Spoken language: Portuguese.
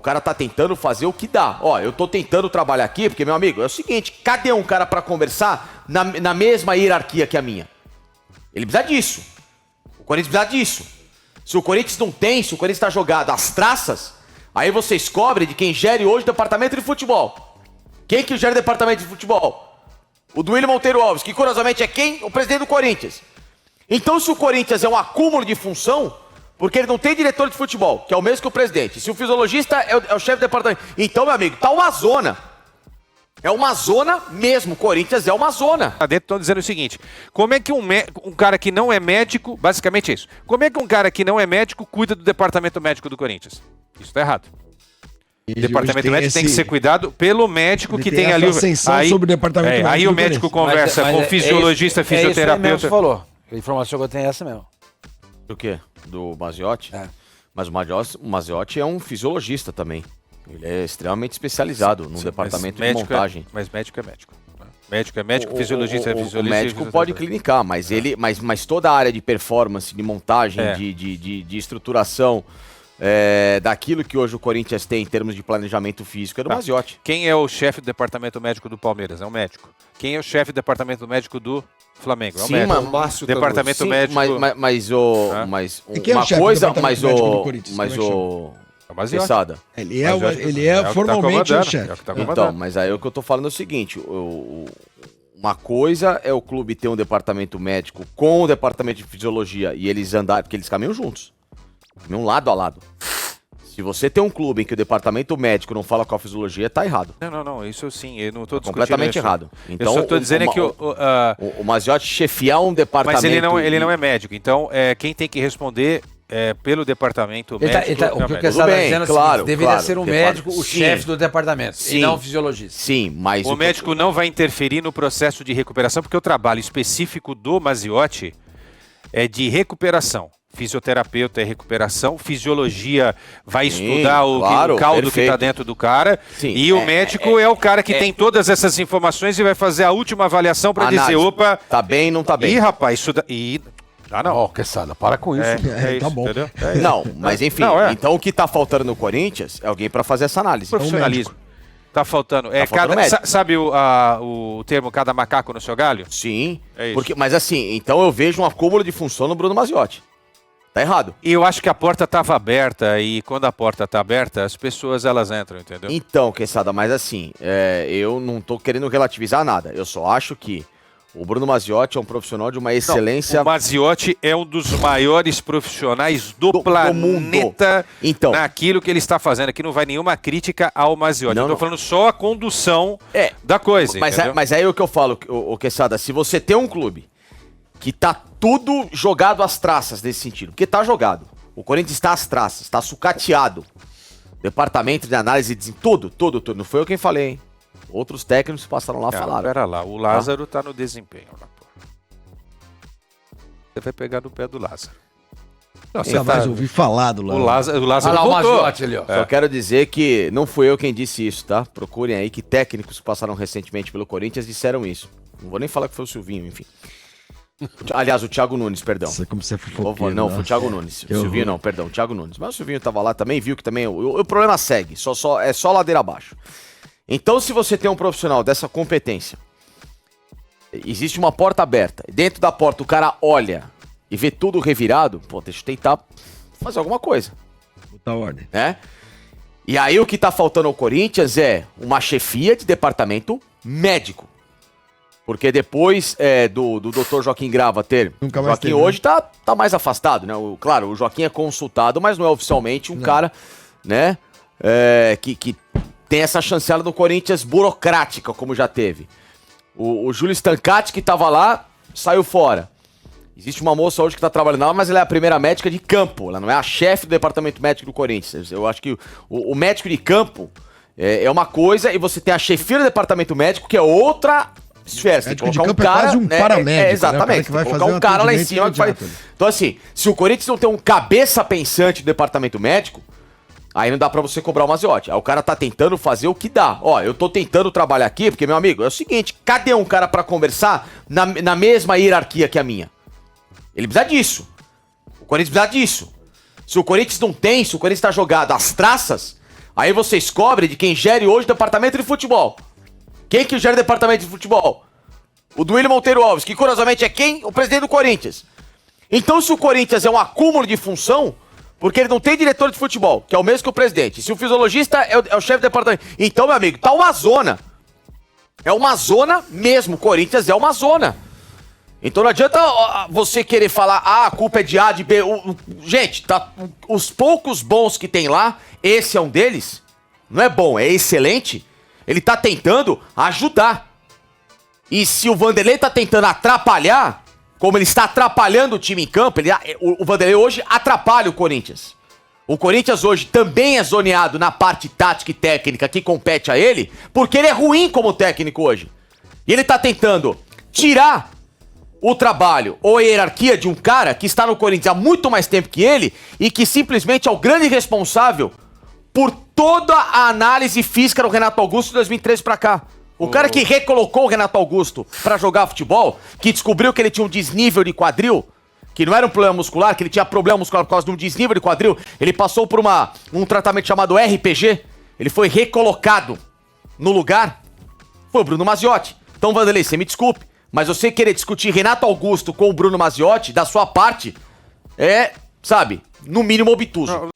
cara tá tentando fazer o que dá. Ó, eu tô tentando trabalhar aqui, porque, meu amigo, é o seguinte, cadê um cara pra conversar na mesma hierarquia que a minha? Ele precisa disso. O Corinthians precisa disso. Se o Corinthians não tem, se o Corinthians tá jogado às traças, aí vocês cobrem de quem gere hoje o departamento de futebol. Quem que gera o departamento de futebol? O Duílio Monteiro Alves, que curiosamente é quem? O presidente do Corinthians. Então, se o Corinthians é um acúmulo de função, porque ele não tem diretor de futebol, que é o mesmo que o presidente. Se o fisiologista é o chefe do departamento. Então, meu amigo, tá uma zona. É uma zona mesmo. O Corinthians é uma zona. Lá dentro estão dizendo o seguinte: como é que um cara que não é médico, basicamente é isso. Como é que um cara que não é médico cuida do departamento médico do Corinthians? Isso tá errado. O departamento médico tem que ser cuidado pelo médico que tem ali. Aí, sobre o departamento médico aí o médico conversa com o fisiologista, fisioterapeuta. É isso falou. A informação que eu tenho é essa mesmo. Do quê? Do Maziotti? É. Mas o Maziotti é um fisiologista também. Ele é extremamente especializado no departamento de montagem. Mas médico é médico. Médico é médico, fisiologista é fisiologista. O médico pode clinicar, mas mas toda a área de performance, de montagem, de estruturação daquilo que hoje o Corinthians tem em termos de planejamento físico é do Maziotti. Quem é o chefe do departamento médico do Palmeiras? É um médico. Quem é o chefe do departamento médico do Flamengo? É um médico. Márcio departamento médico. Mas Quesada. Ele é formalmente o chefe. Então, mas aí o que eu tô falando é o seguinte, uma coisa é o clube ter um departamento médico com o departamento de fisiologia e eles andarem, porque eles caminham juntos. Caminham lado a lado. Se você tem um clube em que o departamento médico não fala com a fisiologia, tá errado. Não, isso sim, eu não tô discutindo completamente isso. errado. Então, eu só tô dizendo que o Maziotti chefiar um departamento... Mas ele não é médico, então quem tem que responder pelo departamento médico... O que o Quesada está dizendo é o seguinte, deveria ser um médico, o chefe do departamento, e não o fisiologista. Sim, mas... O médico não vai interferir no processo de recuperação, porque o trabalho específico do Maziotti é de recuperação. Fisioterapeuta é recuperação, fisiologia vai estudar o caldo que está dentro do cara. Sim, e o médico é o cara que tem todas essas informações e vai fazer a última avaliação para dizer, opa... Tá bem, não tá bem. Ih, rapaz, isso... não. Quesada, para com isso. Tá bom. Não, mas enfim, então o que tá faltando no Corinthians é alguém para fazer essa análise. Profissionalismo. Tá faltando. Sabe o termo cada macaco no seu galho? Sim. É isso. Mas assim, então eu vejo um acúmulo de função no Bruno Maziotti. Tá errado. E eu acho que a porta estava aberta e quando a porta tá aberta, as pessoas elas entram, entendeu? Então, Quesada, mas assim, eu não tô querendo relativizar nada. Eu só acho que o Bruno Maziotti é um profissional de uma excelência... O Maziotti é um dos maiores profissionais do planeta então, naquilo que ele está fazendo. Aqui não vai nenhuma crítica ao Maziotti. Eu tô falando só a condução da coisa, mas aí é o que eu falo, o Quesada, se você tem um clube que tá tudo jogado às traças nesse sentido, porque tá jogado. O Corinthians está às traças, está sucateado. Departamento de análise, tudo. Não foi eu quem falei, hein? Outros técnicos passaram lá e falaram. Pera lá, o Lázaro tá no desempenho. Você vai pegar no pé do Lázaro. Não, você vai ouvir falar do Lázaro. O Lázaro voltou. Ali, ó. Só quero dizer que não fui eu quem disse isso, tá? Procurem aí que técnicos que passaram recentemente pelo Corinthians disseram isso. Não vou nem falar que foi o Silvinho, enfim. Aliás, o Thiago Nunes, perdão. Você como você é fofoqueiro, não, foi o Thiago Nunes. O Silvinho não, perdão, o Thiago Nunes. Mas o Silvinho tava lá também, viu que também o problema segue, é só ladeira abaixo. Então, se você tem um profissional dessa competência, existe uma porta aberta, dentro da porta o cara olha e vê tudo revirado, pô, deixa eu tentar fazer alguma coisa. Botar ordem. E aí o que tá faltando ao Corinthians é uma chefia de departamento médico. Porque depois do Dr. Joaquim Grava ter... Nunca mais Joaquim hoje tá mais afastado, né? Claro, o Joaquim é consultado, mas não é oficialmente um cara, né? Que tem essa chancela do Corinthians burocrática, como já teve. O Júlio Stancati, que tava lá, saiu fora. Existe uma moça hoje que tá trabalhando lá, mas ela é a primeira médica de campo. Ela não é a chefe do departamento médico do Corinthians. Eu acho que o médico de campo é uma coisa e você tem a chefia do departamento médico, que é outra... Você tem que colocar um cara, quase um paramédico, exatamente, que vai colocar um cara lá em cima que faz... Então assim, se o Corinthians não tem um cabeça pensante do departamento médico, aí não dá pra você cobrar o Maziotti. Aí o cara tá tentando fazer o que dá. Ó, eu tô tentando trabalhar aqui, porque, meu amigo, é o seguinte, cadê um cara pra conversar na mesma hierarquia que a minha? Ele precisa disso. O Corinthians precisa disso. Se o Corinthians não tem, se o Corinthians tá jogado às traças, Aí vocês cobrem de quem gere hoje o departamento de futebol. Quem que gera o departamento de futebol? O Duílio Monteiro Alves, que curiosamente é quem? O presidente do Corinthians. Então, se o Corinthians é um acúmulo de função, porque ele não tem diretor de futebol, que é o mesmo que o presidente. Se o fisiologista é o chefe do departamento. Então, meu amigo, tá uma zona. É uma zona mesmo. O Corinthians é uma zona. Então não adianta você querer falar, a culpa é de A, de B. Gente, tá, os poucos bons que tem lá, esse é um deles. Não é bom, é excelente. Ele tá tentando ajudar. E se o Vanderlei tá tentando atrapalhar, como ele está atrapalhando o time em campo, o Vanderlei hoje atrapalha o Corinthians. O Corinthians hoje também é zoneado na parte tática e técnica que compete a ele, porque ele é ruim como técnico hoje. E ele tá tentando tirar o trabalho ou a hierarquia de um cara que está no Corinthians há muito mais tempo que ele e que simplesmente é o grande responsável por toda a análise física do Renato Augusto de 2013 pra cá. O cara que recolocou o Renato Augusto pra jogar futebol, que descobriu que ele tinha um desnível de quadril, que não era um problema muscular, que ele tinha problema muscular por causa de um desnível de quadril, ele passou por um tratamento chamado RPG, ele foi recolocado no lugar, foi o Bruno Maziotti. Então, Vanderlei, você me desculpe, mas você querer discutir Renato Augusto com o Bruno Maziotti, da sua parte, sabe, no mínimo obtuso.